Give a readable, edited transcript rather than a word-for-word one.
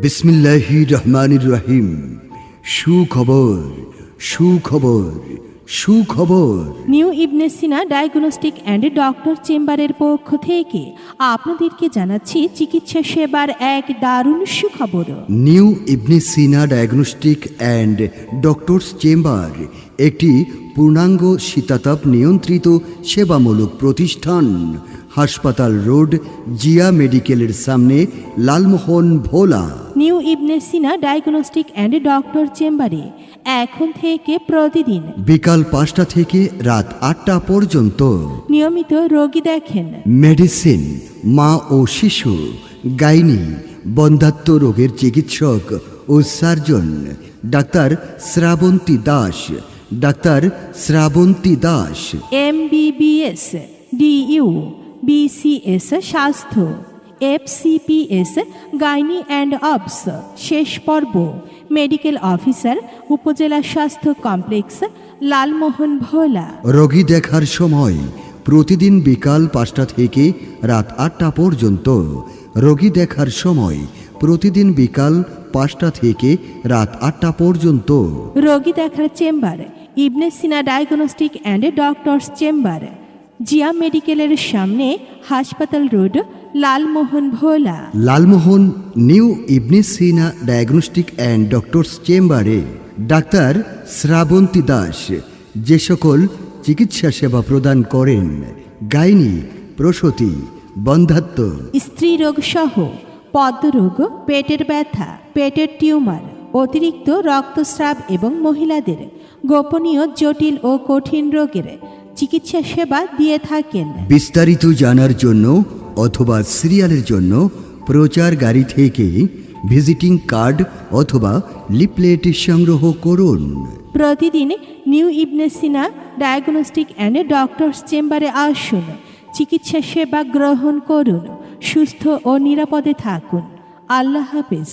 বিসমিল্লাহির রহমানির রহিম। সুখবর, সুখবর, সুখবর। New ibn Sina diagnostic and doctor চেম্বারের পক্ষ থেকে আপনাদেরকে জানাচ্ছি চিকিৎসা সেবার এক দারুণ সুখবর। New ibn Sina diagnostic and doctors chamber একটি পূর্ণাঙ্গ শীতাতাপ নিয়ন্ত্রিত সেবামূলক প্রতিষ্ঠান। হাসপাতাল রোড, জিয়া মেডিকেলের সামনে, Lalmohan, Bhola. New ibn Sina diagnostic and doctor চেম্বারে এখন থেকে প্রতিদিন বিকাল 5টা থেকে রাত 8টা পর্যন্ত নিয়মিত রোগী দেখেন। মেডিসিন, মা ও শিশু, গাইনি, বন্ধ্যাত্ব রোগের চিকিৎসক ও সার্জন ডাক্তার শ্রাবন্তী দাস। ডাক্তার Srabanti Das. MBBS, DU, BCS স্বাস্থ্য, FCPS গাইনি অ্যান্ড অবস শেষ পর্ব। মেডিকেল অফিসার, উপজেলা স্বাস্থ্য কমপ্লেক্স, লালমোহন, ভোলা। রোগী দেখার সময় প্রতিদিন বিকাল 5টা থেকে রাত 8টা পর্যন্ত। রোগী দেখার সময় প্রতিদিন বিকাল 5টা থেকে রাত 8টা পর্যন্ত। রোগী দেখার chamber Ibn Sina diagnostic and doctors chamber, Zia মেডিকেলের সামনে, হাসপাতাল road, Lalmohan, Bhola. Lalmohan new ibn Sina diagnostic and doctors চেম্বারে ডাক্তার শ্রাবন্তী দাস যে সকল চিকিৎসা সেবা প্রদান করেন: গাইনি, প্রসূতি, বন্ধ্যাত্ব, স্ত্রী রোগ সহ পদ্মরোগ, পেটের ব্যথা, পেটের টিউমার, অতিরিক্ত রক্তস্রাব এবং মহিলাদের গোপনীয় জটিল ও কঠিন রোগের চিকিৎসা সেবা দিয়ে থাকেন। বিস্তারিত জানার জন্য অথবা সিরিয়ালের জন্য প্রচার গাড়ি থেকে ভিজিটিং কার্ড অথবা লিফলেট সংগ্রহ করুন। প্রতিদিন new ibn Sina diagnostic and doctors চেম্বারে আসুন, চিকিৎসা সেবা গ্রহণ করুন, সুস্থ ও নিরাপদে থাকুন। আল্লাহ হাফেজ।